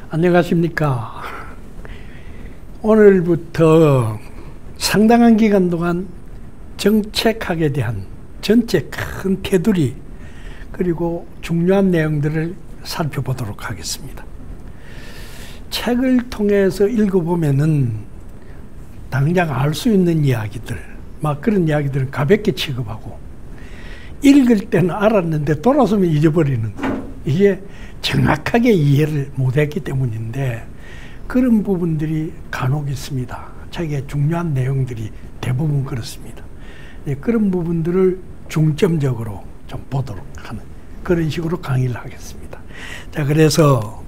안녕하십니까. 오늘부터 상당한 기간 동안 정책학에 대한 전체 큰 테두리 그리고 중요한 내용들을 살펴보도록 하겠습니다. 책을 통해서 읽어보면은 당장 알 수 있는 이야기들, 막 그런 이야기들은 가볍게 취급하고 읽을 때는 알았는데 돌아서면 잊어버리는 이게 정확하게 이해를 못했기 때문인데 그런 부분들이 간혹 있습니다. 책의 중요한 내용들이 대부분 그렇습니다. 그런 부분들을 중점적으로 좀 보도록 하는 그런 식으로 강의를 하겠습니다. 자, 그래서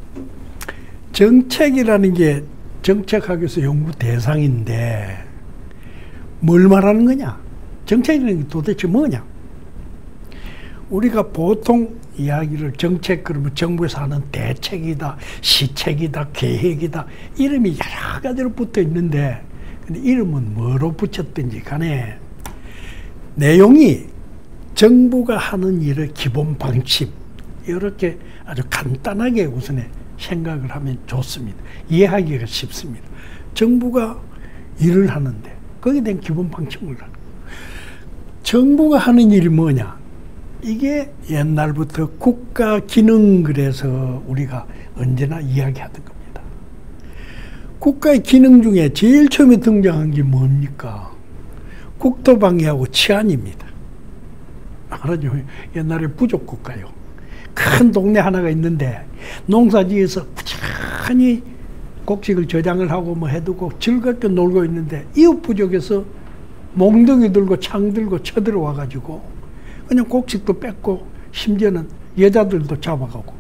정책이라는 게 정책학에서 연구 대상인데 뭘 말하는 거냐? 정책이라는 게 도대체 뭐냐? 우리가 보통 이야기를 정책 그러면 정부에서 하는 대책이다, 시책이다, 계획이다 이름이 여러 가지로 붙어 있는데 근데 이름은 뭐로 붙였든지 간에 내용이 정부가 하는 일의 기본 방침 이렇게 아주 간단하게 우선에 생각을 하면 좋습니다. 이해하기가 쉽습니다. 정부가 일을 하는데 거기에 대한 기본 방침을 하는 정부가 하는 일이 뭐냐? 이게 옛날부터 국가 기능 그래서 우리가 언제나 이야기하던 겁니다. 국가의 기능 중에 제일 처음에 등장한 게 뭡니까? 국토방위하고 치안입니다. 알았죠? 옛날에 부족국가요. 큰 동네 하나가 있는데 농사지에서 부지런히 곡식을 저장을 하고 뭐 해두고 즐겁게 놀고 있는데 이웃 부족에서 몽둥이 들고 창 들고 쳐들어와 가지고 그냥 곡식도 뺏고 심지어는 여자들도 잡아가고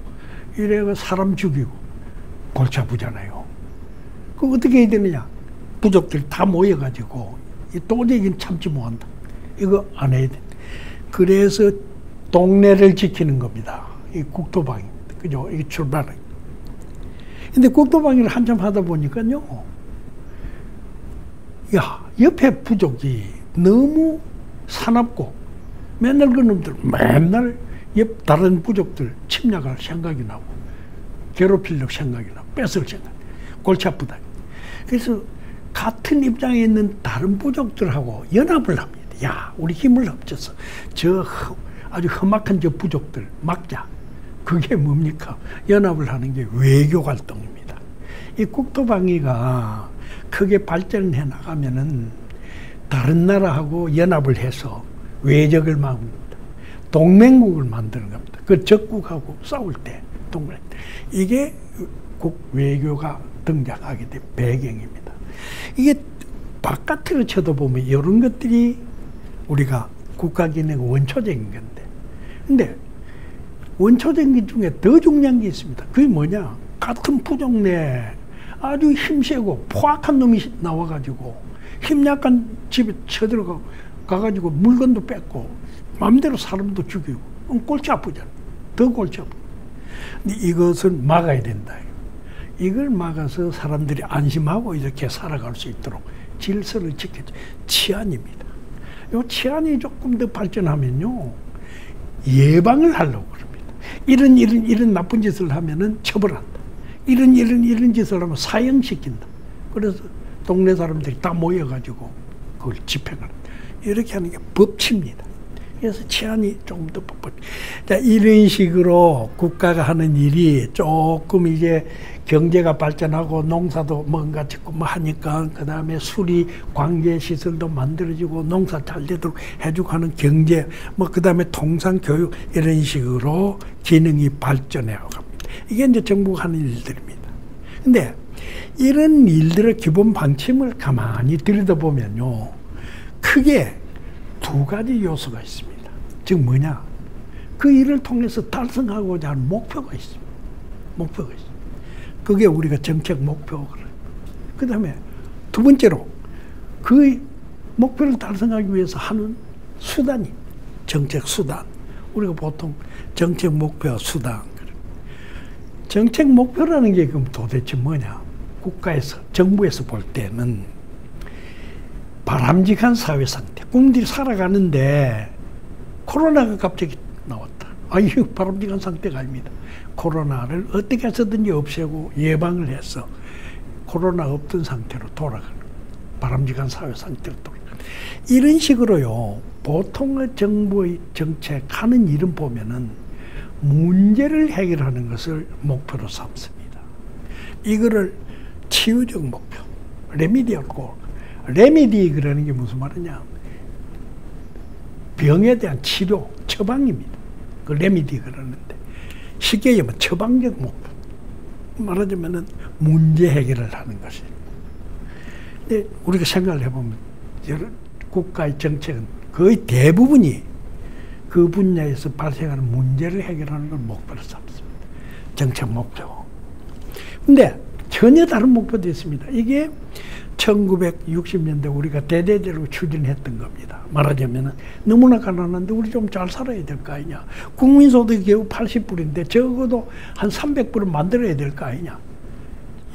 이래가 사람 죽이고 골치 아프잖아요. 그 어떻게 해야 되느냐? 부족들 다 모여가지고 이 도저히 참지 못한다. 이거 안 해야 돼. 그래서 동네를 지키는 겁니다. 이 국토방위입니다. 그죠? 이게 출발은. 근데 국토방위를 한참 하다 보니까요. 야, 옆에 부족이 너무 사납고 맨날 그 놈들 맨날 옆 다른 부족들 침략할 생각이 나고 괴롭히려고 생각이 나고 뺏을 생각 골치 아프다. 그래서 같은 입장에 있는 다른 부족들하고 연합을 합니다. 야, 우리 힘을 합쳐서 저 아주 험악한 저 부족들 막자. 그게 뭡니까? 연합을 하는 게 외교 활동입니다. 이 국토방위가 크게 발전해 나가면은 다른 나라하고 연합을 해서 외적을 막습니다. 동맹국을 만드는 겁니다. 그 적국하고 싸울 때 동맹. 이게 국 외교가 등장하게 된 배경입니다. 이게 바깥으로 쳐다보면 이런 것들이 우리가 국가기능의 원초적인 건데. 근데 원초적인 것 중에 더 중요한 게 있습니다. 그게 뭐냐? 같은 부족 내에 아주 힘세고 포악한 놈이 나와가지고 힘 약한 집에 쳐들어가가지고 물건도 뺏고 마음대로 사람도 죽이고 골치 아프잖아. 더 골치 아프. 근데 이것을 막아야 된다. 이걸 막아서 사람들이 안심하고 이렇게 살아갈 수 있도록 질서를 지켜줘. 치안입니다. 이 치안이 조금 더 발전하면요. 예방을 하려고 그럽니다. 이런 나쁜 짓을 하면은 처벌한다. 이런 짓을 하면 사형시킨다. 그래서 동네 사람들이 다 모여가지고 그걸 집행한다. 이렇게 하는 게 법치입니다. 그래서 치안이 조금 더 법. 자, 이런 식으로 국가가 하는 일이 조금 이제 경제가 발전하고 농사도 뭔가 짓고 뭐 하니까 그 다음에 수리 관계 시설도 만들어지고 농사 잘 되도록 해주고 하는 경제 뭐 그 다음에 통상 교육 이런 식으로 기능이 발전해 갑니다. 이게 이제 정부가 하는 일들입니다. 근데 이런 일들의 기본 방침을 가만히 들여다보면요. 크게 두 가지 요소가 있습니다. 즉 뭐냐? 그 일을 통해서 달성하고자 하는 목표가 있습니다. 목표가 있습니다. 그게 우리가 정책 목표고 그 다음에 두 번째로 그 목표를 달성하기 위해서 하는 수단이 정책 수단. 우리가 보통 정책 목표 수단. 정책 목표라는 게 그럼 도대체 뭐냐? 국가에서 정부에서 볼 때는 바람직한 사회 상태. 국민들이 살아가는데 코로나가 갑자기 나왔다. 이거 바람직한 상태가 아닙니다. 코로나를 어떻게 해서든지 없애고 예방을 해서 코로나 없던 상태로 돌아가는, 바람직한 사회 상태로 돌아가는, 이런 식으로요. 보통의 정부의 정책 하는 일은 보면은 문제를 해결하는 것을 목표로 삼습니다. 이거를 치유적 목표, 레미디얼 골. 레미디 그러는 게 무슨 말이냐? 병에 대한 치료, 처방입니다. 그 레미디 그러는데 쉽게 얘기하면 처방적 목표. 말하자면은 문제 해결을 하는 것이. 근데 우리가 생각을 해보면 여러 국가의 정책은 거의 대부분이 그 분야에서 발생하는 문제를 해결하는 걸 목표로 삼습니다. 정책 목표. 근데 전혀 다른 목표도 있습니다. 이게 1960년대 우리가 대대적으로 추진했던 겁니다. 말하자면 너무나 가난한데 우리 좀 잘 살아야 될 거 아니냐. 국민소득이 겨우 80불인데 적어도 한 300불은 만들어야 될 거 아니냐.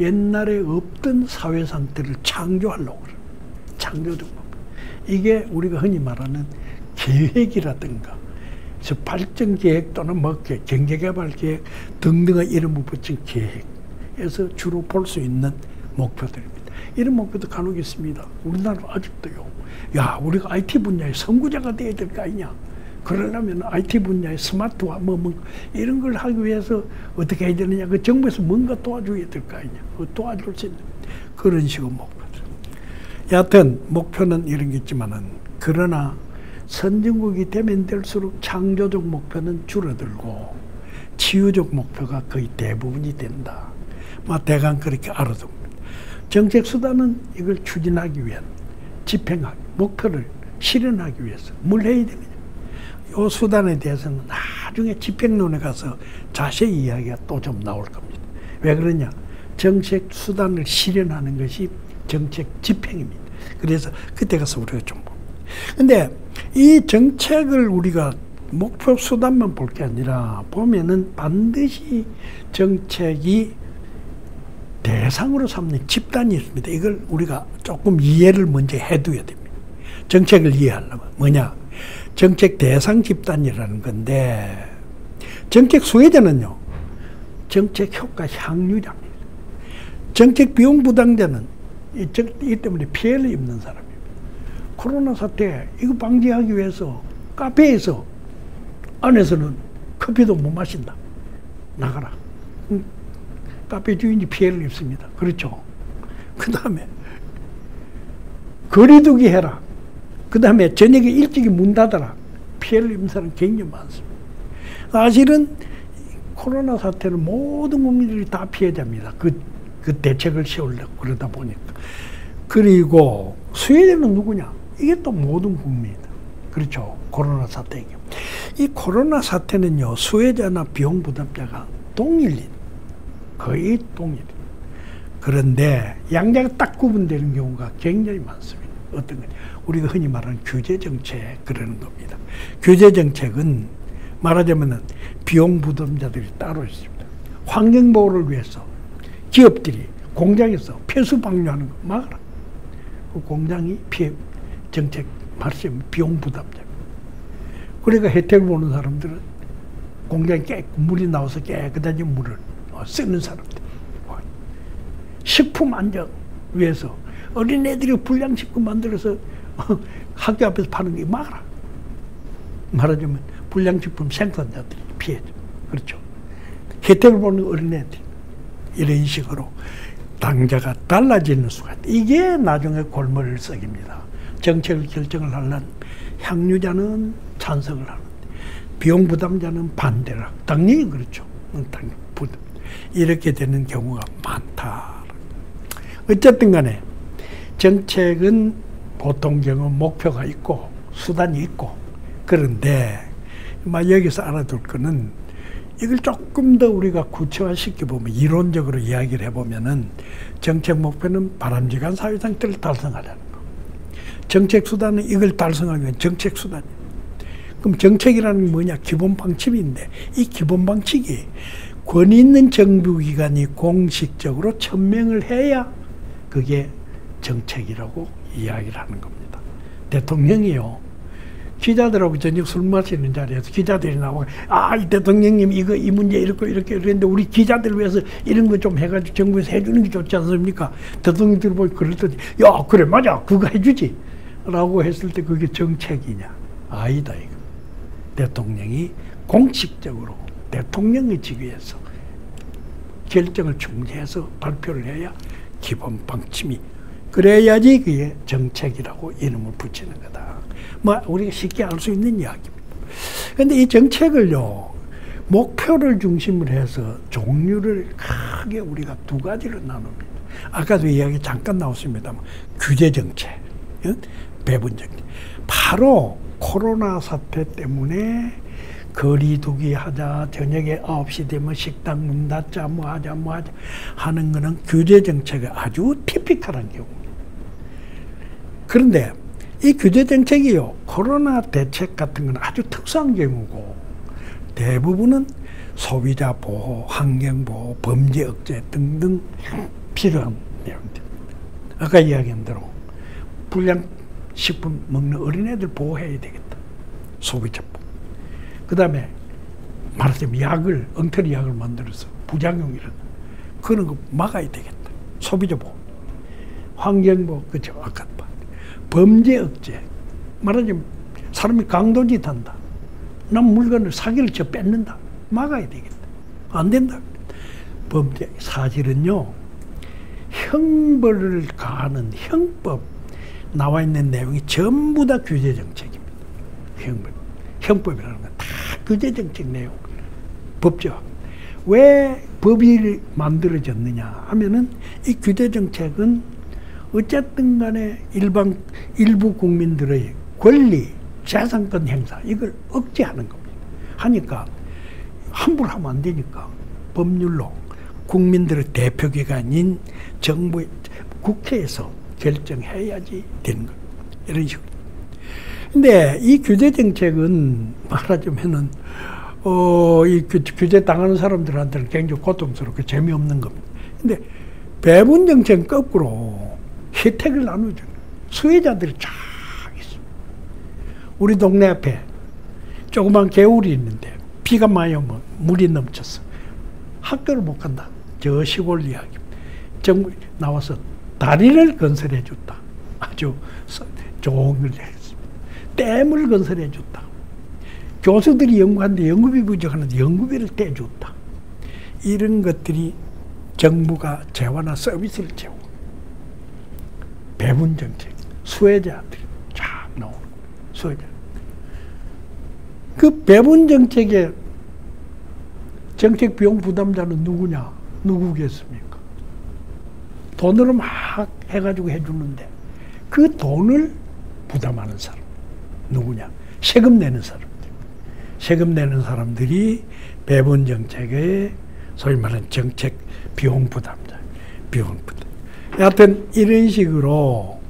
옛날에 없던 사회 상태를 창조하려고 그래요. 창조적 목표. 이게 우리가 흔히 말하는 계획이라든가 발전 계획 또는 뭐 경제개발 계획 등등의 이름을 붙인 계획에서 주로 볼 수 있는 목표들입니다. 이런 목표도 간혹 있습니다. 우리나라 아직도요. 야, 우리가 IT 분야의 선구자가 돼야 될 거 아니냐. 그러려면 IT 분야의 스마트화 뭐 이런 걸 하기 위해서 어떻게 해야 되느냐. 그 정부에서 뭔가 도와줘야 될 거 아니냐. 도와줄 수 있는 그런 식의 목표들. 여하튼 목표는 이런 게 있지만은, 그러나 선진국이 되면 될수록 창조적 목표는 줄어들고 치유적 목표가 거의 대부분이 된다. 대강 그렇게 알아둡니다. 정책 수단은 이걸 추진하기 위한, 집행하기, 목표를 실현하기 위해서 뭘 해야 되느냐. 이 수단에 대해서는 나중에 집행론에 가서 자세히 이야기가 또 좀 나올 겁니다. 왜 그러냐? 정책 수단을 실현하는 것이 정책 집행입니다. 그래서 그때 가서 우리가 좀 봅니다. 근데 이 정책을 우리가 목표 수단만 볼 게 아니라 보면은 반드시 정책이 대상으로 삼는 집단이 있습니다. 이걸 우리가 조금 이해를 먼저 해둬야 됩니다. 정책을 이해하려면 뭐냐? 정책 대상 집단이라는 건데, 정책 수혜자는요, 정책 효과 향유자입니다. 정책 비용 부담자는 이 때문에 피해를 입는 사람입니다. 코로나 사태 이거 방지하기 위해서 카페에서 안에서는 커피도 못 마신다. 나가라. 카페 주인이 피해를 입습니다. 그렇죠. 그 다음에 거리두기 해라. 그 다음에 저녁에 일찍이 문 닫아라. 피해를 입는 사람 굉장히 많습니다. 사실은 코로나 사태는 모든 국민들이 다 피해자입니다. 그 대책을 세우려고 그러다 보니까. 그리고 수혜자는 누구냐? 이게 또 모든 국민이다. 그렇죠. 코로나 사태이기. 이 코로나 사태는요, 수혜자나 비용 부담자가 동일인, 거의 동일. 그런데 양자가 딱 구분되는 경우가 굉장히 많습니다. 어떤 거냐? 우리가 흔히 말하는 규제 정책 그러는 겁니다. 규제 정책은 말하자면은 비용 부담자들이 따로 있습니다. 환경 보호를 위해서 기업들이 공장에서 폐수 방류하는 거 막아라. 그 공장이 피해 정책 말씀 비용 부담자. 그러니까 혜택을 보는 사람들은 공장에 물이 나와서 깨끗하게 물을 쓰는 사람들. 식품 안전 위해서 어린애들이 불량식품 만들어서 학교 앞에서 파는 게 막아라. 말하자면 불량식품 생산자들이 피해죠. 그렇죠. 혜택을 보는 어린애들. 이런 식으로 당자가 달라지는 수가 있다. 이게 나중에 골머리석입니다. 정책을 결정을 하려면 향유자는 찬성을 하는데 비용 부담자는 반대를 하고, 당연히 그렇죠. 이렇게 되는 경우가 많다. 어쨌든 간에 정책은 보통 경우 목표가 있고 수단이 있고, 그런데 여기서 알아둘 거는 이걸 조금 더 우리가 구체화시켜보면, 이론적으로 이야기를 해보면은 정책 목표는 바람직한 사회 상태를 달성하려는 거. 정책 수단은 이걸 달성하기 위한 정책 수단이에요. 그럼 정책이라는 게 뭐냐? 기본 방침인데, 이 기본 방침이 권위 있는 정부기관이 공식적으로 천명을 해야 그게 정책이라고 이야기를 하는 겁니다. 대통령이요, 기자들하고 저녁 술 마시는 자리에서 기자들이 나오고, 이 대통령님 이 문제 이렇게 이랬는데 우리 기자들 위해서 이런 거 좀 해가지고 정부에서 해주는 게 좋지 않습니까? 대통령들 보고 그랬더니, 야, 그래, 맞아. 그거 해주지. 라고 했을 때 그게 정책이냐? 아니다, 이거. 대통령이 공식적으로 대통령의 직위에서 결정을 중재해서 발표를 해야 기본 방침이, 그래야지 그게 정책이라고 이름을 붙이는 거다. 뭐 우리가 쉽게 알 수 있는 이야기입니다. 그런데 이 정책을요, 목표를 중심으로 해서 종류를 크게 우리가 두 가지로 나눕니다. 아까도 이야기 잠깐 나왔습니다만, 규제 정책, 배분 정책. 바로 코로나 사태 때문에 거리두기 하자, 저녁에 9시 되면 식당 문 닫자, 뭐 하자 하는 거는 규제 정책이 아주 티피컬한 경우입니다. 그런데 이 규제 정책이요, 코로나 대책 같은 건 아주 특수한 경우고, 대부분은 소비자 보호, 환경 보호, 범죄 억제 등등 필요한 내용들. 아까 이야기한 대로 불량식품 먹는 어린애들 보호해야 되겠다. 소비자 보호. 그 다음에 말하자면 엉터리 약을 만들어서 부작용 이런 그런 거 막아야 되겠다. 소비자 보호. 환경 보호, 그죠? 아까 범죄 억제. 말하자면 사람이 강도짓 한다. 난 물건을 사기를 쳐 뺏는다. 막아야 되겠다. 안 된다. 범죄. 사실은요, 형벌을 가하는 형법 나와 있는 내용이 전부 다 규제 정책입니다. 형법이라는 건 다 규제 정책 내용. 법제화. 왜 법이 만들어졌느냐 하면은 이 규제 정책은 어쨌든 간에 일부 국민들의 권리, 재산권 행사, 이걸 억제하는 겁니다. 하니까 함부로 하면 안 되니까 법률로 국민들의 대표기관인 정부, 국회에서 결정해야지 되는 겁니다. 이런 식으로. 근데 이 규제 정책은 말하자면은, 이 규제 당하는 사람들한테는 굉장히 고통스럽고 재미없는 겁니다. 근데 배분 정책은 거꾸로 혜택을 나누죠. 수혜자들이 쫙 있습니다. 우리 동네 앞에 조그만 개울이 있는데 비가 많이 오면 물이 넘쳤어. 학교를 못 간다. 저 시골 이야기. 정부 나와서 다리를 건설해 줬다. 아주 좋은 걸 했습니다. 댐을 건설해 줬다. 교수들이 연구하는데 연구비 부족하는데 연구비를 떼줬다. 이런 것들이 정부가 재화나 서비스를 제공. 배분 정책, 수혜자들이 쫙 나오는 거예요. 수혜자. 그 배분 정책의 정책 비용 부담자는 누구냐? 누구겠습니까? 돈으로 막 해가지고 해주는데 그 돈을 부담하는 사람 누구냐? 세금 내는 사람들. 세금 내는 사람들이 배분 정책의 소위 말하는 정책 비용 부담자. 비용 부담. 여하튼 이런 식으로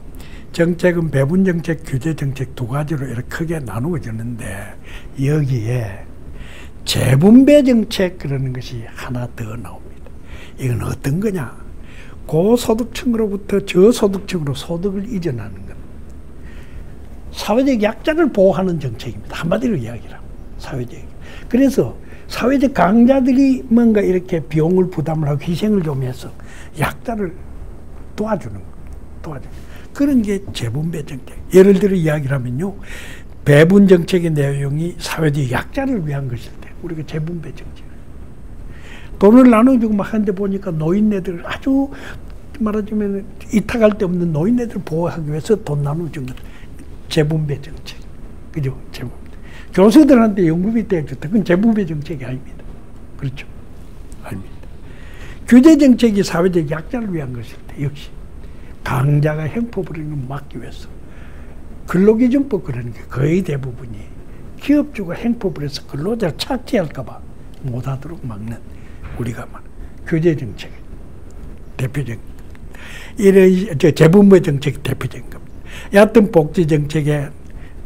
정책은 배분 정책, 규제 정책 두 가지로 이렇게 크게 나누어지는데 여기에 재분배 정책 그러는 것이 하나 더 나옵니다. 이건 어떤 거냐? 고소득층으로부터 저소득층으로 소득을 이전하는 것. 사회적 약자를 보호하는 정책입니다. 한마디로 이야기를 하면 사회적. 그래서 사회적 강자들이 뭔가 이렇게 비용을 부담을 하고 희생을 좀 해서 약자를 도와주는 거. 도와주는 거. 그런 게 재분배 정책. 예를 들어 이야기를 하면요. 배분 정책의 내용이 사회적 약자를 위한 것일 때 우리가 재분배 정책. 돈을 나눠주고 막 하는데 보니까 노인네들 아주 말하자면 이탁할 데 없는 노인네들 보호하기 위해서 돈 나눠준 것. 재분배 정책. 그죠? 재분배. 교수들한테 연구비 떼줬다. 그건 재분배 정책이 아닙니다. 그렇죠? 아닙니다. 규제 정책이 사회적 약자를 위한 것일 때 역시 강자가 형법을 막기 위해서 근로기준법 그러는 게 거의 대부분이 기업주가 형법을 해서 근로자를 착취할까 봐 못하도록 막는 우리가 막 규제 정책 대표적 이런 재분배 정책 대표적인 겁니다. 여하튼 복지 정책에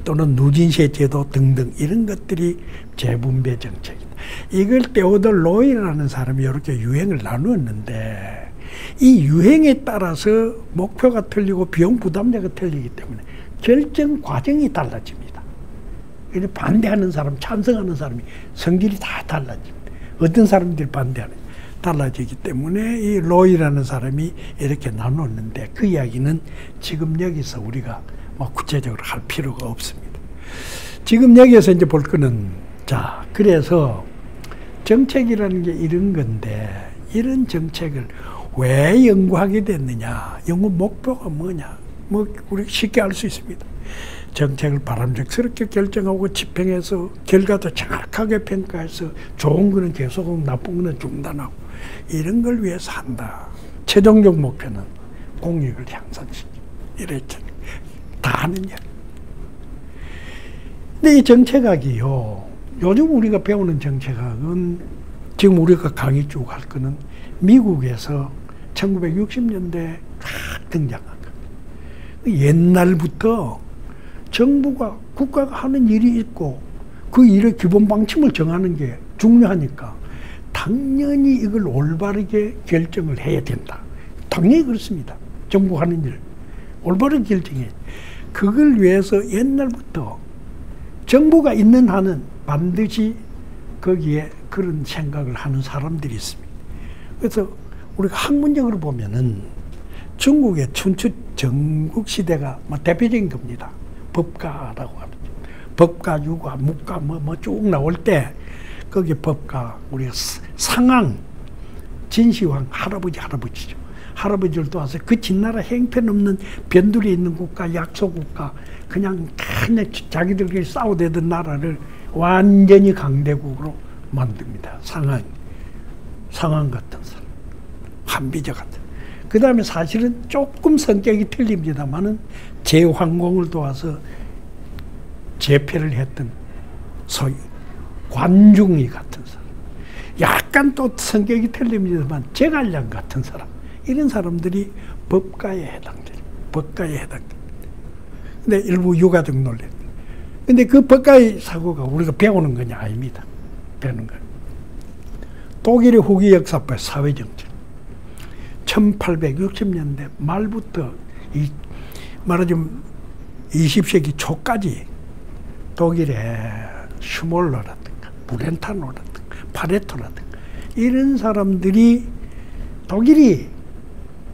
또는 누진세 제도 등등 이런 것들이 재분배 정책이다. 이걸 테오돌 로이라는 사람이 이렇게 유행을 나누었는데 이 유행에 따라서 목표가 틀리고 비용 부담자가 틀리기 때문에 결정 과정이 달라집니다. 반대하는 사람, 찬성하는 사람이 성질이 다 달라집니다. 어떤 사람들이 반대하는 달라지기 때문에 이 로이라는 사람이 이렇게 나눴는데 그 이야기는 지금 여기서 우리가 뭐 구체적으로 할 필요가 없습니다. 지금 여기에서 이제 볼 거는 자, 그래서 정책이라는 게 이런 건데 이런 정책을 왜 연구하게 됐느냐, 연구 목표가 뭐냐, 뭐 우리 쉽게 알 수 있습니다. 정책을 바람직스럽게 결정하고 집행해서 결과도 정확하게 평가해서 좋은 거는 계속하고 나쁜 거는 중단하고 이런 걸 위해서 한다. 최종적 목표는 공익을 향상시키기. 이랬잖아요. 다 하는 이야기. 근데 이 정책학이요, 요즘 우리가 배우는 정책학은 지금 우리가 강의 쭉 할 거는 미국에서 1960년대에 쫙 등장한 거예요. 옛날부터 정부가, 국가가 하는 일이 있고 그 일의 기본 방침을 정하는 게 중요하니까 당연히 이걸 올바르게 결정을 해야 된다. 당연히 그렇습니다. 정부 하는 일 올바르게 결정해. 그걸 위해서 옛날부터 정부가 있는 한은 반드시 거기에 그런 생각을 하는 사람들이 있습니다. 그래서 우리가 학문적으로 보면은 중국의 춘추 전국시대가 대표적인 겁니다. 법가라고 하죠. 법가, 유가, 묵가 뭐 쭉 나올 때 거기 법가, 우리가 상황, 진시황, 할아버지죠. 할아버지를 도와서 그 진나라 행편없는 변두리에 있는 국가, 약소국가, 그냥 자기들끼리 싸우대던 나라를 완전히 강대국으로 만듭니다. 상황 같은 사람, 한비저 같은. 그 다음에 사실은 조금 성격이 틀립니다만은 제황공을 도와서 제패를 했던 소위 관중이 같은 사람. 약간 또 성격이 틀립니다만 제갈량 같은 사람. 이런 사람들이 법가에 해당돼요. 법가에 해당돼요. 근데 일부 유가적 논리. 근데 그 법가의 사고가 우리가 배우는 것이 아닙니다. 배우는 거예요. 독일의 후기 역사법 사회정책. 1860년대 말부터 말하자면 20세기 초까지 독일의 슈몰러라든가 브렌타노라든가 파레토라든가 이런 사람들이 독일이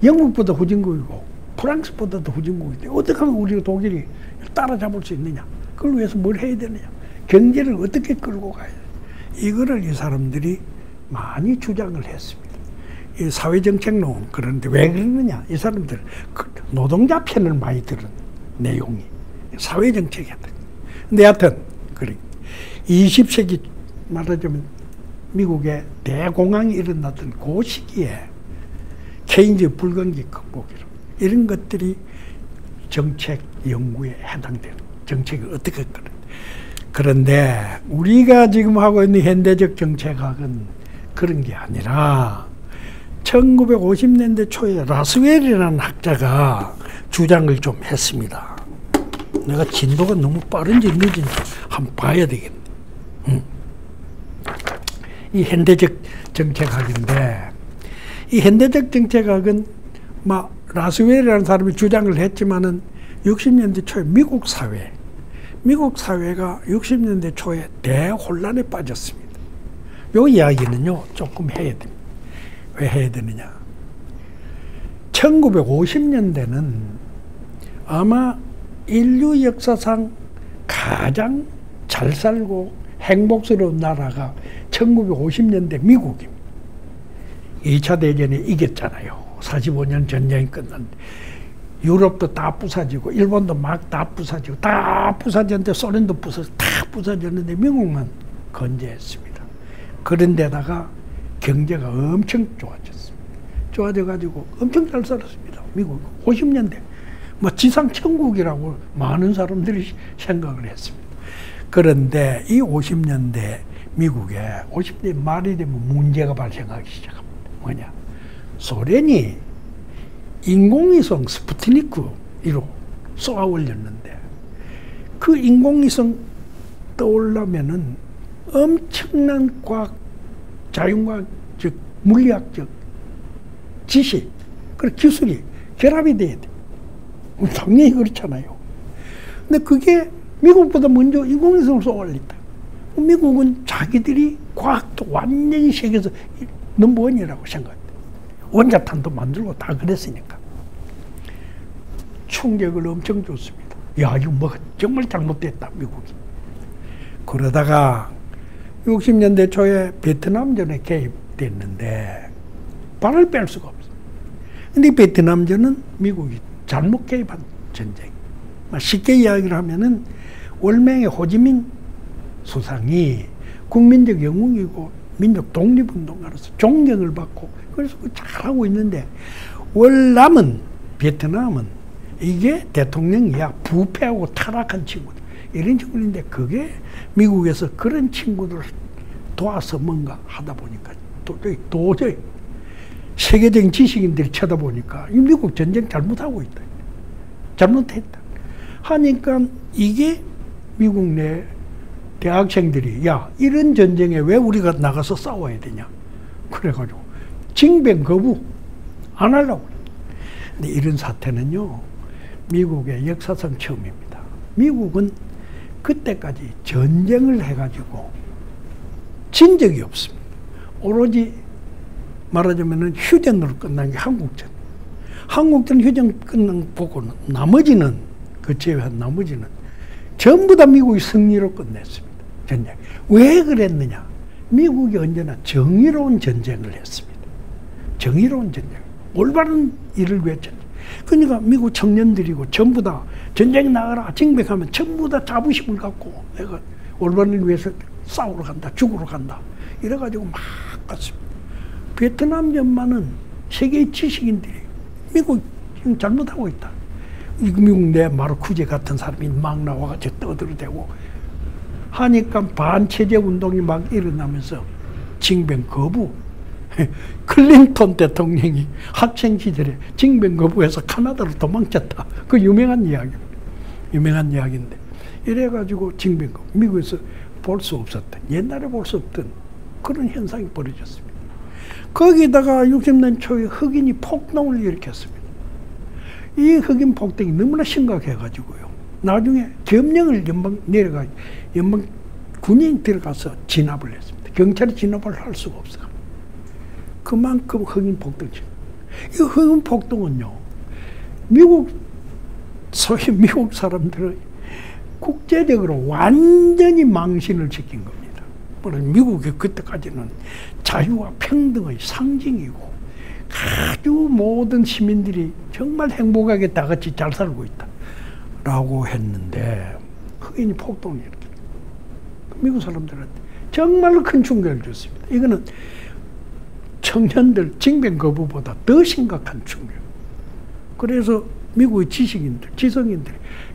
영국보다 후진국이고 프랑스보다도 후진국인데 어떻게 하면 우리가 독일이 따라잡을 수 있느냐, 그걸 위해서 뭘 해야 되느냐, 경제를 어떻게 끌고 가야 되느냐, 이거를 이 사람들이 많이 주장을 했습니다. 이 사회정책론. 그런데 왜 그러느냐, 이 사람들 노동자 편을 많이 들은 내용이 사회정책이었다. 근데 여하튼 그래 20세기 말하자면 미국의 대공황이 일어났던 그 시기에 케인즈 불경기 극복이로 이런 것들이 정책 연구에 해당되는, 정책을 어떻게 끌는. 그런데 우리가 지금 하고 있는 현대적 정책학은 그런 게 아니라 1950년대 초에 라스웰이라는 학자가 주장을 좀 했습니다. 내가 진도가 너무 빠른지 늦은지 한번 봐야 되겠네. 이 현대적 정책학인데, 이 현대적 정책학은 라스웰이라는 사람이 주장을 했지만은 60년대 초에 미국 사회가 60년대 초에 대혼란에 빠졌습니다. 요 이야기는요 조금 해야 됩니다. 왜 해야 되느냐? 1950년대는 아마 인류 역사상 가장 잘 살고 행복스러운 나라가 1950년대 미국입니다. 2차 대전에 이겼잖아요. 45년 전쟁이 끝났는데 유럽도 다 부서지고 일본도 막 다 부서지고 다 부서졌는데 소련도 다 부서졌는데 미국만 건재했습니다. 그런데다가 경제가 엄청 좋아졌습니다. 좋아져가지고 엄청 잘 살았습니다. 미국 50년대 지상 천국이라고 많은 사람들이 생각을 했습니다. 그런데 이 50년대 미국에 50대 말이 되면 문제가 발생하기 시작합니다. 뭐냐? 소련이 인공위성 스푸트니크 1호 쏘아 올렸는데 그 인공위성 떠오르려면은 엄청난 과학, 자연과학, 즉 물리학적 지식, 그리고 기술이 결합이 돼야 돼. 당연히 그렇잖아요. 근데 그게 미국보다 먼저 인공위성을 쏘아올렸다. 미국은 자기들이 과학도 완전히 세계에서 넘버원이라고 생각했다. 원자탄도 만들고 다 그랬으니까. 충격을 엄청 줬습니다. 야, 이거 뭐 정말 잘못됐다, 미국이. 그러다가 60년대 초에 베트남전에 개입됐는데 발을 뺄 수가 없어요. 근데 베트남전은 미국이 잘못 개입한 전쟁. 쉽게 이야기를 하면은 월맹의 호지민 수상이 국민적 영웅이고 민족 독립운동가로서 존경을 받고 그래서 잘하고 있는데 월남은 베트남은 이게 대통령이야 부패하고 타락한 친구들 이런 친구인데 그게 미국에서 그런 친구들을 도와서 뭔가 하다 보니까 도저히 세계적인 지식인들이 쳐다보니까 이 미국 전쟁 잘못하고 있다. 잘못했다. 하니까 이게 미국 내 대학생들이 야 이런 전쟁에 왜 우리가 나가서 싸워야 되냐. 그래가지고 징병 거부 안 하려고. 근데 이런 사태는요. 미국의 역사상 처음입니다. 미국은 그때까지 전쟁을 해가지고 진 적이 없습니다. 오로지 말하자면 휴전으로 끝난 게 한국전. 한국전 휴전 끝난 보고 나머지는 그 제외한 나머지는 전부 다 미국이 승리로 끝냈습니다. 전쟁. 왜 그랬느냐? 미국이 언제나 정의로운 전쟁을 했습니다. 정의로운 전쟁. 올바른 일을 위해 전쟁. 그러니까 미국 청년들이고 전부 다 전쟁에 나가라 징병하면 전부 다 자부심을 갖고 내가 올바른 일을 위해서 싸우러 간다 죽으러 간다 이래가지고 막 갔습니다. 베트남전만은 세계의 지식인들이 미국 지금 잘못하고 있다. 미국 내 마르쿠제 같은 사람이 막 나와가지고 떠들어대고 하니까 반체제 운동이 막 일어나면서 징병 거부. 클린턴 대통령이 학생 시절에 징병 거부해서 카나다로 도망쳤다. 그 유명한 이야기입니다. 유명한 이야기인데 이래가지고 징병 거부. 미국에서 볼 수 없었던 옛날에 볼 수 없던 그런 현상이 벌어졌습니다. 거기다가 60년 초에 흑인이 폭동을 일으켰습니다. 이 흑인 폭동이 너무나 심각해가지고요. 나중에 점령을 연방 군인이 들어가서 진압을 했습니다. 경찰이 진압을 할 수가 없어요. 그만큼 흑인 폭동이죠. 이 흑인 폭동은요, 소위 미국 사람들의 국제적으로 완전히 망신을 시킨 겁니다. 미국이 그때까지는 자유와 평등의 상징이고 아주 모든 시민들이 정말 행복하게 다 같이 잘 살고 있다. 라고 했는데 흑인이 폭동을 일으켰다. 미국 사람들한테 정말로 큰 충격을 줬습니다. 이거는 청년들 징병 거부보다 더 심각한 충격. 그래서 미국의 지식인들, 지성인들이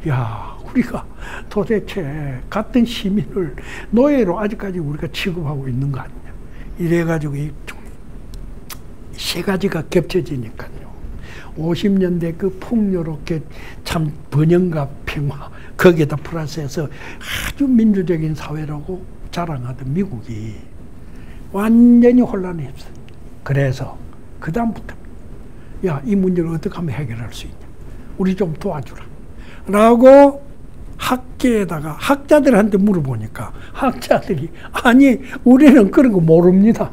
야 우리가 도대체 같은 시민을 노예로 아직까지 우리가 취급하고 있는 거 아니냐. 이래가지고 이 세 가지가 겹쳐지니까요. 50년대 그 풍요롭게 참 번영과 평화 거기에다 플러스해서 아주 민주적인 사회라고 자랑하던 미국이 완전히 혼란했어요. 그래서 그 다음부터 야, 이 문제를 어떻게 하면 해결할 수 있냐. 우리 좀 도와주라. 라고 학계에다가 학자들한테 물어보니까 학자들이 아니 우리는 그런 거 모릅니다.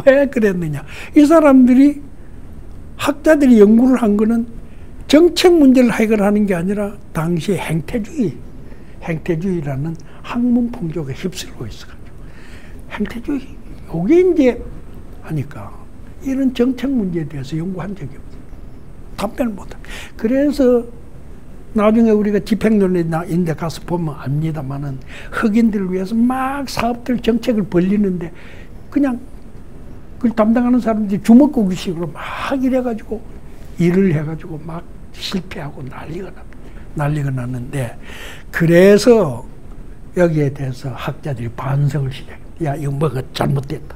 왜 그랬느냐. 이 사람들이 학자들이 연구를 한 거는 정책 문제를 해결하는 게 아니라 당시 행태주의라는 학문 풍조가 휩쓸고 있어가지고 행태주의 요게 이제 하니까 이런 정책 문제에 대해서 연구한 적이 없어요. 답변을 못합니다. 그래서 나중에 우리가 집행론인데 가서 보면 압니다만은 흑인들을 위해서 막 사업들 정책을 벌리는데 그냥 그걸 담당하는 사람들이 주먹구구식으로 막 이래가지고 일을 해가지고 막 실패하고 난리가 났는데 그래서 여기에 대해서 학자들이 반성을 시작했다. 야 이거 뭐가 잘못됐다.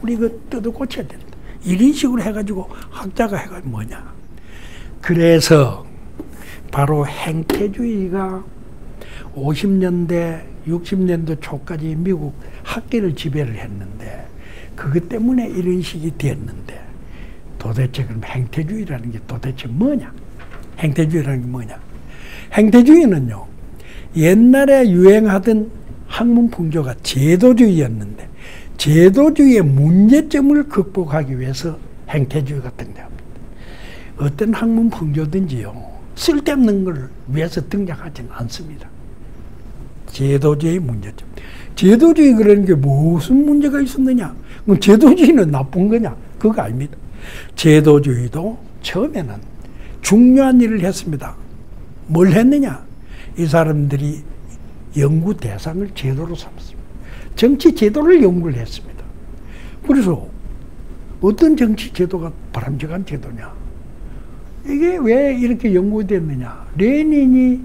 우리 이거 뜯어 고쳐야 된다. 이런 식으로 해가지고 학자가 해가지고 뭐냐. 그래서 바로 행태주의가 50년대, 60년대 초까지 미국 학계를 지배를 했는데 그것 때문에 이런 식이 됐는데 도대체 그럼 행태주의라는 게 도대체 뭐냐? 행태주의라는 게 뭐냐? 행태주의는요, 옛날에 유행하던 학문 풍조가 제도주의였는데 제도주의의 문제점을 극복하기 위해서 행태주의가 등장합니다. 어떤 학문 풍조든지요, 쓸데없는 걸 위해서 등장하지는 않습니다. 제도주의 문제점. 제도주의 그런 게 무슨 문제가 있었느냐? 그럼 제도주의는 나쁜 거냐? 그거 아닙니다. 제도주의도 처음에는 중요한 일을 했습니다. 뭘 했느냐? 이 사람들이 연구 대상을 제도로 삼았습니다. 정치 제도를 연구를 했습니다. 그래서 어떤 정치 제도가 바람직한 제도냐? 이게 왜 이렇게 연구됐느냐? 레닌이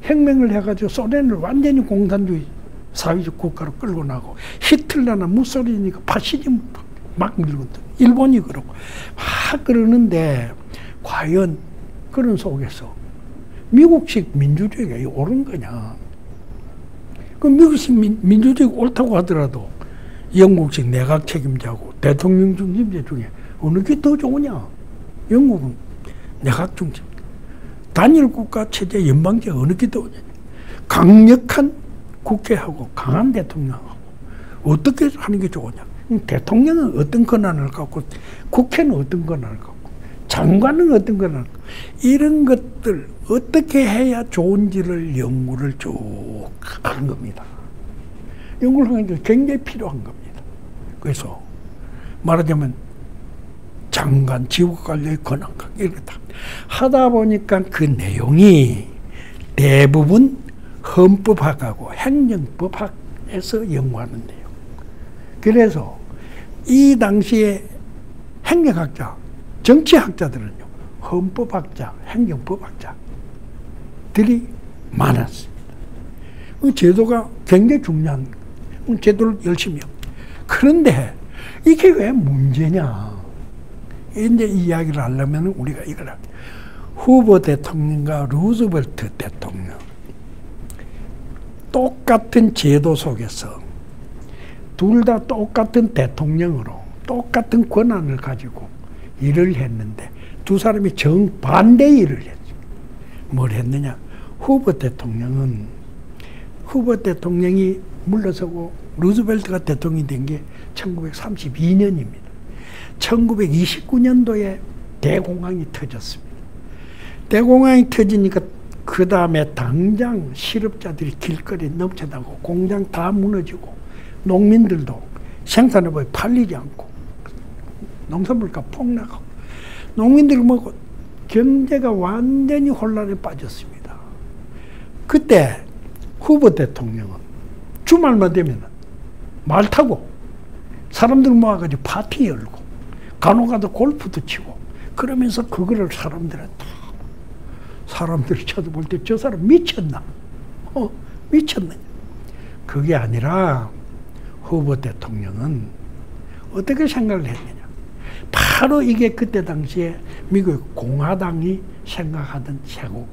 혁명을 해가지고 소련을 완전히 공산주의 사회주의 국가로 끌고 나고 히틀러나 무솔리니가 파시즘 막 밀고 일본이 그러고 막 그러는데 과연 그런 속에서 미국식 민주주의가 옳은 거냐? 그 미국식 민주주의가 옳다고 하더라도 영국식 내각 책임자고 대통령 중심제 중에 어느 게 더 좋으냐? 영국은 내각 중심, 단일 국가 체제 연방제 어느 게 더 좋으냐? 강력한 국회하고 강한 대통령하고 어떻게 하는 게 좋으냐? 대통령은 어떤 권한을 갖고 국회는 어떤 권한을 갖고 장관은 어떤 권한을 갖고 이런 것들 어떻게 해야 좋은지를 연구를 쭉 하는 겁니다. 연구를 하는 게 굉장히 필요한 겁니다. 그래서 말하자면 장관, 지휘관료의 권한과 이렇게 다 하다 보니까 그 내용이 대부분 헌법학하고 행정법학에서 연구하는데요. 그래서 이 당시에 행정학자, 정치학자들은요, 헌법학자, 행정법학자들이 많았습니다. 제도가 굉장히 중요한 제도를 열심히 하고. 그런데 이게 왜 문제냐? 이제 이야기를 하려면 우리가 이걸 합니다. 후보 대통령과 루즈벨트 대통령 똑같은 제도 속에서 둘 다 똑같은 대통령으로 똑같은 권한을 가지고 일을 했는데 두 사람이 정반대의 일을 했죠. 뭘 했느냐? 후보 대통령이 물러서고 루즈벨트가 대통령이 된 게 1932년입니다. 1929년도에 대공황이 터졌습니다. 대공황이 터지니까 그 다음에 당장 실업자들이 길거리에 넘쳐나고 공장 다 무너지고 농민들도 생산업이 팔리지 않고 농산물가 폭락하고 농민들 먹고 경제가 완전히 혼란에 빠졌습니다. 그때 후보 대통령은 주말만 되면 말 타고 사람들 모아가지고 파티 열고 간혹가다 골프도 치고 그러면서 그거를 사람들이 쳐다볼 때 저 사람 미쳤나? 미쳤나? 그게 아니라 후보 대통령은 어떻게 생각을 했느냐? 바로 이게 그때 당시에 미국 공화당이 생각하던 최고고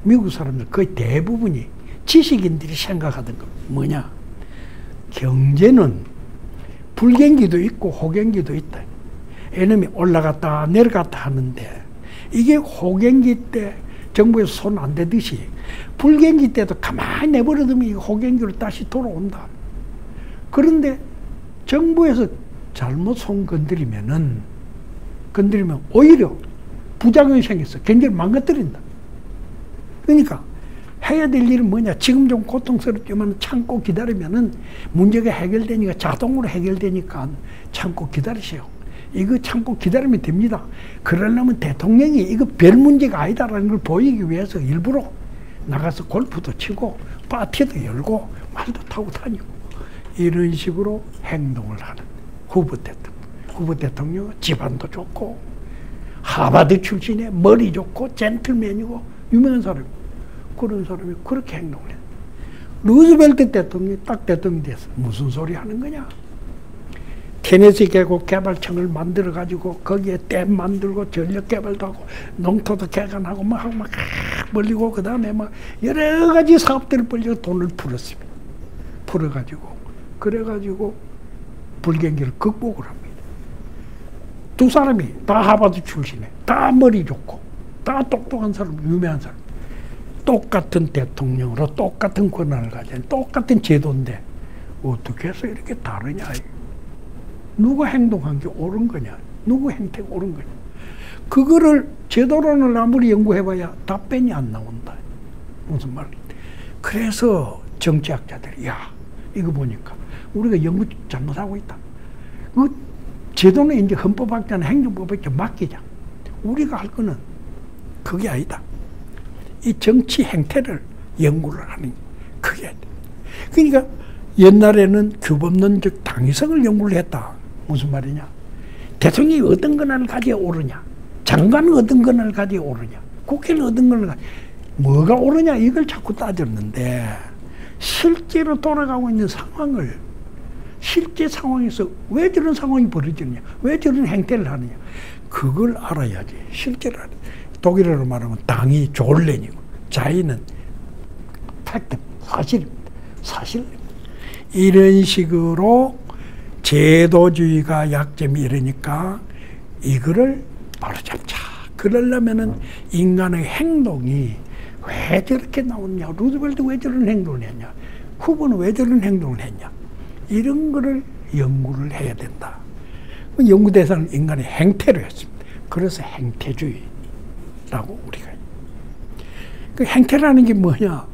미국 사람들 거의 대부분이 지식인들이 생각하던 거 뭐냐? 경제는 불경기도 있고 호경기도 있다. 왜냐면 올라갔다 내려갔다 하는데 이게 호경기 때 정부에서 손 안 대듯이 불경기 때도 가만히 내버려두면 호경기로 다시 돌아온다. 그런데 정부에서 잘못 손 건드리면 오히려 부작용이 생겨서 경제를 망가뜨린다. 그러니까 해야 될 일은 뭐냐? 지금 좀 고통스럽지만 참고 기다리면은 문제가 해결되니까 자동으로 해결되니까 참고 기다리세요. 이거 참고 기다리면 됩니다. 그러려면 대통령이 이거 별 문제가 아니다라는 걸 보이기 위해서 일부러 나가서 골프도 치고 파티도 열고 말도 타고 다니고 이런 식으로 행동을 하는 후보 대통령. 후보 대통령은 집안도 좋고 하버드 출신에 머리 좋고 젠틀맨이고 유명한 사람이고 그런 사람이 그렇게 행동을 했어요. 루즈벨트 대통령이 딱 대통령이 됐어. 무슨 소리 하는 거냐? 테네시 계곡 개발청을 만들어가지고 거기에 댐 만들고 전력 개발도 하고 농토도 개간하고 막 하고 막 벌리고 그 다음에 막 여러 가지 사업들을 벌리고 돈을 풀었습니다. 풀어가지고 그래가지고 불경기를 극복을 합니다. 두 사람이 다 하버드 출신에 다 머리 좋고 다 똑똑한 사람, 유명한 사람. 똑같은 대통령으로 똑같은 권한을 가진 똑같은 제도인데 어떻게 해서 이렇게 다르냐. 누가 행동한 게 옳은 거냐. 누구 행태가 옳은 거냐. 그거를 제도론을 아무리 연구해봐야 답변이 안 나온다. 무슨 말. 그래서 정치학자들이 야 이거 보니까 우리가 연구 잘못하고 있다. 그 제도는 이제 헌법학자나 행정법학자 맡기자. 우리가 할 거는 그게 아니다. 이 정치 행태를 연구를 하는 그게 아니다. 그러니까 옛날에는 규범론적 당위성을 연구를 했다. 무슨 말이냐. 대통령이 어떤 권한을 가지고 오르냐. 장관은 어떤 권한을 가지고 오르냐. 국회는 어떤 권한을 가지고 뭐가 오르냐 이걸 자꾸 따졌는데 실제로 돌아가고 있는 상황을 실제 상황에서 왜 저런 상황이 벌어지느냐. 왜 저런 행태를 하느냐. 그걸 알아야지. 실제로 독일어로 말하면 당이 졸렌이고 자의는 팩트, 사실입니다. 사실. 이런 식으로 제도주의가 약점이 이러니까 이거를 바로잡자. 그러려면은 인간의 행동이 왜 저렇게 나오느냐. 루즈벨트 왜 저런 행동을 했냐. 후보는 왜 저런 행동을 했냐. 이런 거를 연구를 해야 된다. 연구 대상은 인간의 행태로 했습니다. 그래서 행태주의라고 우리가. 그 행태라는 게 뭐냐?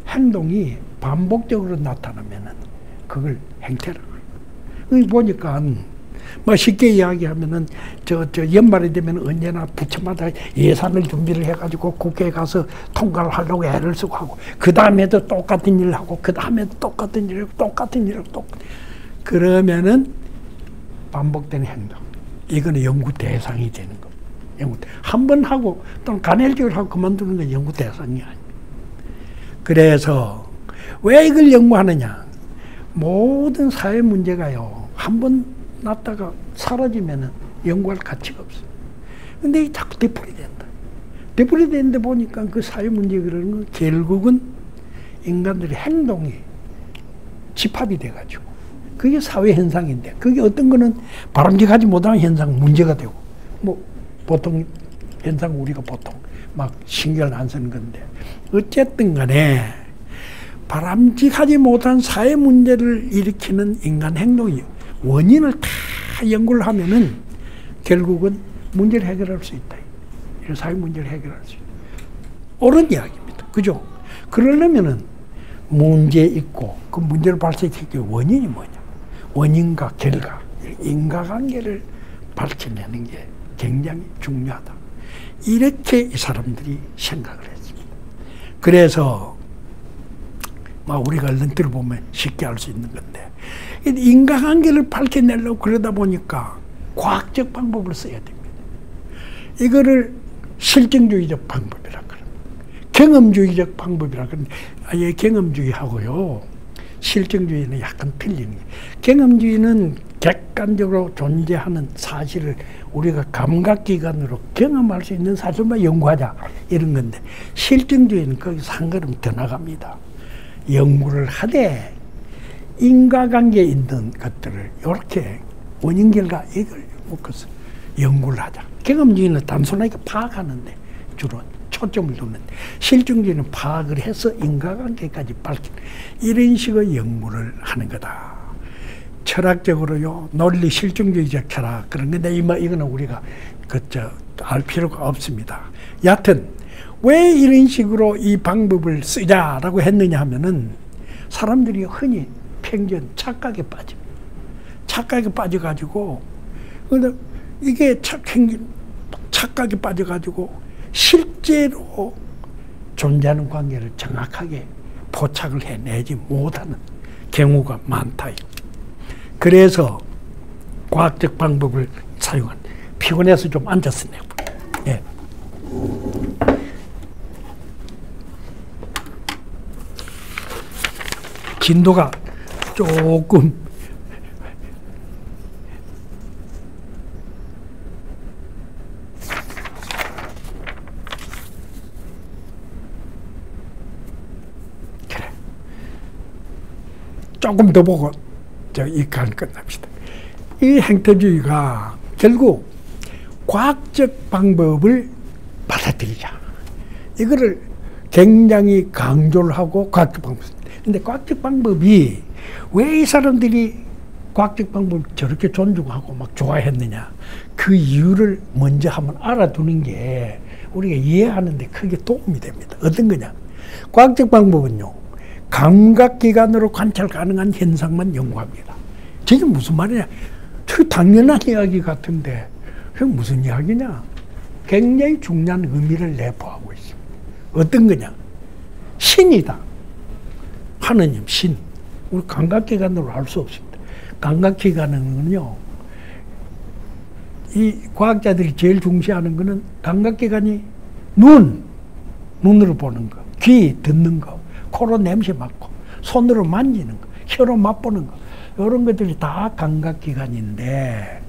행동이 반복적으로 나타나면은 그걸 행태라고. 보니까 뭐 쉽게 이야기하면은 저 연말이 되면 언제나 부처마다 예산을 준비를 해가지고 국회에 가서 통과를 하려고 애를 쓰고 하고 그 다음에도 똑같은 일을 하고 그 다음에도 똑같은 일을 하고 똑같은 일을 하고 그러면은 반복되는 행동. 이거는 연구 대상이 되는 겁니다. 한 번 하고 또는 간헐적으로 하고 그만두는 건 연구 대상이 아닙니다. 그래서 왜 이걸 연구하느냐. 모든 사회 문제가요. 한 번 났다가 사라지면은 연구할 가치가 없어요. 근데 자꾸 되풀이 된다. 되풀이 되는데 보니까 그 사회 문제 그러는 건 결국은 인간들의 행동이 집합이 돼가지고 그게 사회 현상인데 그게 어떤 거는 바람직하지 못한 현상 문제가 되고 뭐 보통 현상 우리가 보통 막 신경을 안 쓰는 건데 어쨌든 간에 바람직하지 못한 사회 문제를 일으키는 인간 행동이 원인을 다 연구를 하면은 결국은 문제를 해결할 수 있다. 이런 사회 문제를 해결할 수 있다. 옳은 이야기입니다. 그죠? 그러려면은 문제 있고 그 문제를 발생시키기 원인이 뭐냐? 원인과 결과, 인과관계를 밝혀내는 게 굉장히 중요하다. 이렇게 이 사람들이 생각을 했습니다. 그래서 우리가 얼른 들어보면 쉽게 알 수 있는 건데 인과관계를 밝혀내려고 그러다 보니까 과학적 방법을 써야 됩니다. 이거를 실증주의적 방법이라 그럽니다. 경험주의적 방법이라 그러는데 아예 경험주의하고요. 실증주의는 약간 틀리는 게 경험주의는 객관적으로 존재하는 사실을 우리가 감각기관으로 경험할 수 있는 사실만 연구하자 이런 건데 실증주의는 거기서 한 걸음 더 나갑니다. 연구를 하되 인과관계에 있는 것들을 이렇게 원인 결과 이걸 묶어서 연구를 하자. 경험주의는 단순하게 파악하는데 주로 초점을 두는데 실증주의는 파악을 해서 인과관계까지 밝히는 이런 식의 연구를 하는 거다. 철학적으로요 논리 실증주의적 철학 그런 건데 이거는 우리가 알 필요가 없습니다. 여하튼 왜 이런 식으로 이 방법을 쓰자라고 했느냐 하면은 사람들이 흔히 편견, 착각에 빠집니다. 착각에 빠져가지고 이게 착각에 빠져가지고 실제로 존재하는 관계를 정확하게 포착을 해내지 못하는 경우가 많다. 그래서 과학적 방법을 사용한 피곤해서 좀 앉았으네요. 예. 진도가 조금 그래. 조금 더 보고 이 간 끝납시다. 이 행태주의가 결국 과학적 방법을 받아들이자. 이거를 굉장히 강조를 하고 과학적 방법. 근데 과학적 방법이 왜 이 사람들이 과학적 방법을 저렇게 존중하고 막 좋아했느냐. 그 이유를 먼저 한번 알아두는 게 우리가 이해하는 데 크게 도움이 됩니다. 어떤 거냐. 과학적 방법은요, 감각기관으로 관찰 가능한 현상만 연구합니다. 저게 무슨 말이냐. 저 당연한 이야기 같은데 그게 무슨 이야기냐. 굉장히 중요한 의미를 내포하고 있습니다. 어떤 거냐. 신이다. 하느님, 신. 우리 감각기관으로 알 수 없습니다. 감각기관은요, 이 과학자들이 제일 중시하는 거는 감각기관이 눈으로 보는 거, 귀 듣는 거, 코로 냄새 맡고, 손으로 만지는 거, 혀로 맛보는 거, 이런 것들이 다 감각기관인데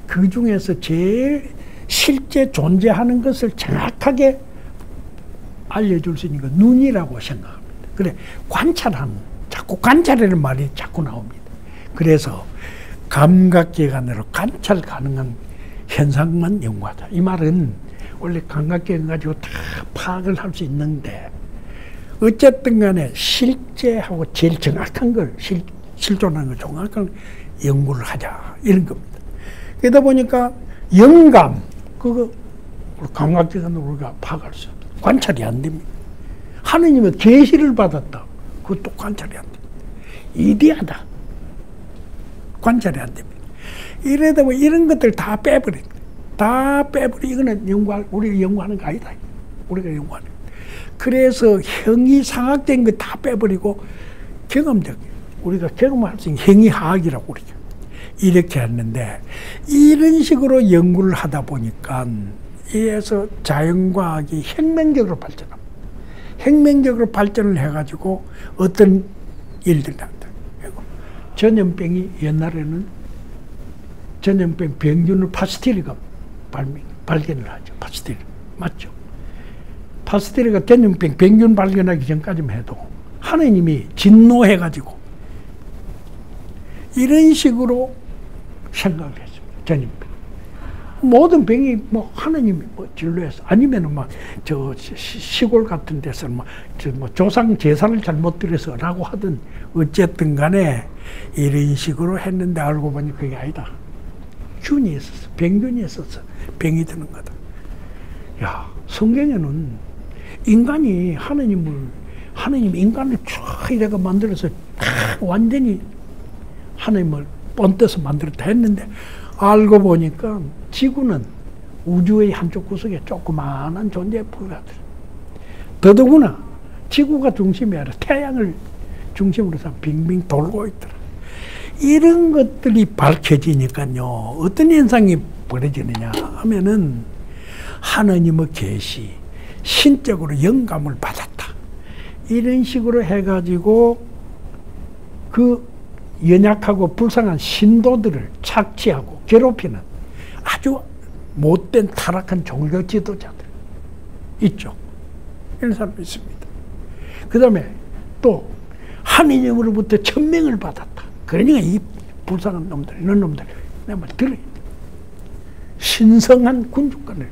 그 중에서 제일 실제 존재하는 것을 정확하게 알려줄 수 있는 건 눈이라고 생각합니다. 그래, 자꾸 관찰이라는 말이 자꾸 나옵니다. 그래서 감각기관으로 관찰 가능한 현상만 연구하자. 이 말은 원래 감각기관 가지고 다 파악을 할 수 있는데 어쨌든 간에 실제하고 제일 정확한 걸, 실존하는 걸 정확한 연구를 하자. 이런 겁니다. 그러다 보니까 영감, 그거 감각기관으로 우리가 파악할 수 없다. 관찰이 안 됩니다. 하느님은 계시를 받았다. 그것도 관찰이 안 됩니다. 이디하다. 관찰이 안 됩니다. 이러다 보면 이런 것들 다 빼버립니다. 이거는 우리가 연구하는 거 아니다. 우리가 연구하는 거. 그래서 형이상학된 거 다 빼버리고 경험적, 우리가 경험할 수 있는 형이하학이라고 그러죠. 이렇게 했는데 이런 식으로 연구를 하다 보니까 이에서 자연과학이 혁명적으로 발전합니다. 혁명적으로 발전을 해가지고 어떤 일들이 납니다. 전염병이 옛날에는 전염병 병균을 파스티리가 발견을 하죠. 파스티리. 맞죠? 파스티리가 전염병 병균 발견하기 전까지만 해도 하느님이 진노해가지고 이런 식으로 생각을 했습니다. 전염병. 모든 병이 뭐 하느님이 뭐 진로해서 아니면은 막 저 시골 같은 데서는 막 뭐 조상 제사를 잘못 드려서라고 하든 어쨌든 간에 이런 식으로 했는데 알고 보니 그게 아니다. 균이 있었어. 병균이 있었어. 병이 드는 거다. 야, 성경에는 인간이 하느님이 인간을 쫙 이래가 만들어서 완전히 하느님을 뻔떠서 만들었다 했는데 알고 보니까 지구는 우주의 한쪽 구석에 조그마한 존재에 불과하더라. 더더구나 지구가 중심이 아니라 태양을 중심으로 해서 빙빙 돌고 있더라. 이런 것들이 밝혀지니까요, 어떤 현상이 벌어지느냐 하면은 하느님의 계시, 신적으로 영감을 받았다. 이런 식으로 해가지고 그 연약하고 불쌍한 신도들을 착취하고 괴롭히는 아주 못된 타락한 종교 지도자들 있죠. 이런 사람이 있습니다. 그 다음에 또 하느님으로부터 천명을 받았다. 그러니까 이 불쌍한 놈들, 이런 놈들 내 말 들어야 돼. 신성한 군주권을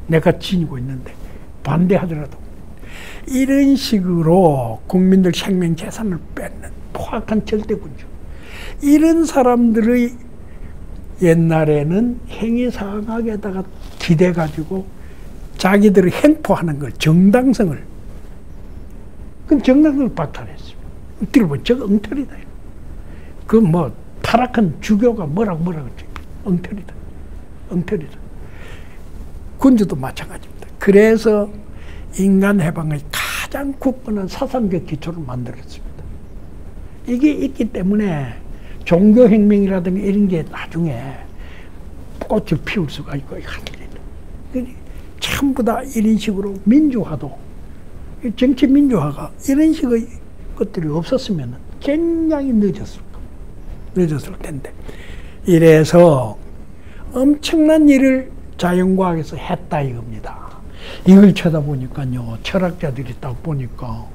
내가 지니고 있는데 반대하더라도 이런 식으로 국민들 생명 재산을 뺏는 포악한 절대군주, 이런 사람들의 옛날에는 행위상학에다가 기대가지고 자기들이 횡포하는 걸, 정당성을, 그럼 정당성을 박탈했습니다. 들어보면 저거 엉터리다. 그 뭐 타락한 주교가 뭐라고 했지. 엉터리다. 군주도 마찬가지입니다. 그래서 인간 해방의 가장 굳건한 사상적 기초를 만들었습니다. 이게 있기 때문에 종교혁명이라든가 이런 게 나중에 꽃을 피울 수가 있고 하늘에는 전부 다 이런 식으로 민주화도, 정치 민주화가 이런 식의 것들이 없었으면 굉장히 늦었을 텐데, 이래서 엄청난 일을 자연과학에서 했다 이겁니다. 이걸 쳐다보니까요, 철학자들이 딱 보니까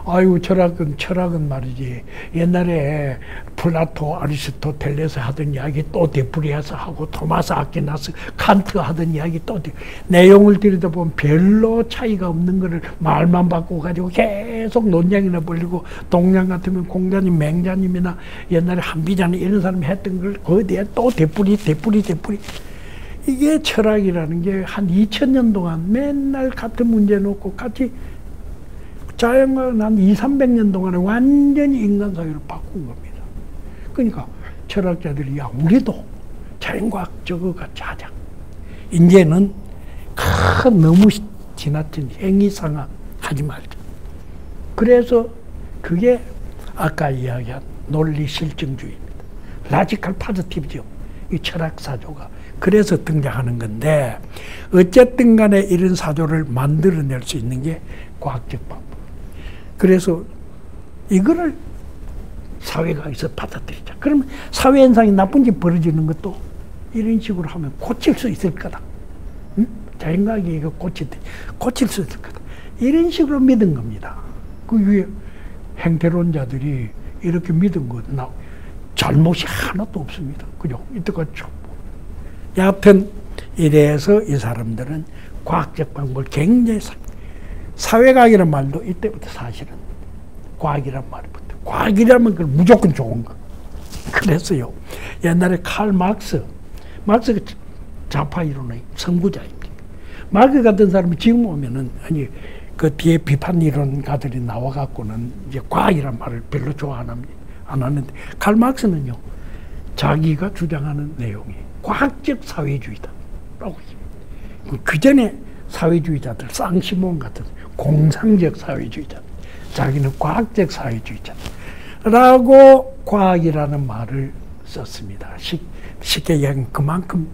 아이고, 철학은 말이지. 옛날에 플라토, 아리스토텔레스 하던 이야기 또 되풀이해서 하고, 토마스 아퀴나스, 칸트 하던 이야기 또 내용을 들여다보면 별로 차이가 없는 거를 말만 바꾸고 가지고 계속 논쟁이나 벌리고, 동양 같으면 공자님, 맹자님이나 옛날에 한비자님 이런 사람이 했던 걸 거기에 대해 또 되풀이. 이게 철학이라는 게 한 2000년 동안 맨날 같은 문제 놓고 같이 자연과는 한 200~300년 동안에 완전히 인간 사회를 바꾼 겁니다. 그러니까 철학자들이 야, 우리도 자연과학 저거 같이 하자. 이제는 너무 지나친 행위상학 하지 말자. 그래서 그게 아까 이야기한 논리 실증주의입니다. 라지컬 파지티비즘, 이 철학 사조가 그래서 등장하는 건데, 어쨌든 간에 이런 사조를 만들어낼 수 있는 게 과학적 방법. 그래서 이거를 사회과학에서 받아들이자. 그러면 사회현상이 나쁜 짓 벌어지는 것도 이런 식으로 하면 고칠 수 있을 거다. 응? 자연과학이 이거 고칠 수 있을 거다. 이런 식으로 믿은 겁니다. 그 위에 행태론자들이 이렇게 믿은 거 잘못이 하나도 없습니다. 그죠? 이때까지 여하튼 이래서 이 사람들은 과학적 방법을 굉장히 사회과학이라는 말도 이때부터 사실은 과학이란 말부터. 과학이라면 그건 무조건 좋은 거. 그래서요, 옛날에 마르크스가 좌파 이론의 선구자입니다. 마르크 같은 사람이 지금 오면은, 그 뒤에 비판 이론가들이 나와갖고는 이제 과학이란 말을 별로 좋아 안 하는데, 마르크스는요, 자기가 주장하는 내용이 과학적 사회주의다. 라고 했습니다. 그 전에 사회주의자들, 쌍시몬 같은 공상적 사회주의자, 자기는 과학적 사회주의자 라고 과학이라는 말을 썼습니다. 쉽게 얘기하면 그만큼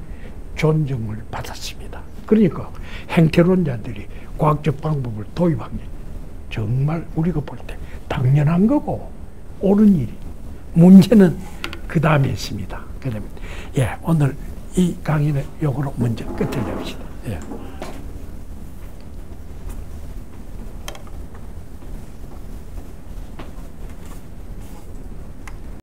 존중을 받았습니다. 그러니까 행태론자들이 과학적 방법을 도입한 게 정말 우리가 볼 때 당연한 거고 옳은 일이. 문제는 그 다음에 있습니다. 그러면 오늘 이 강의는 요거로 먼저 끝을 냅시다.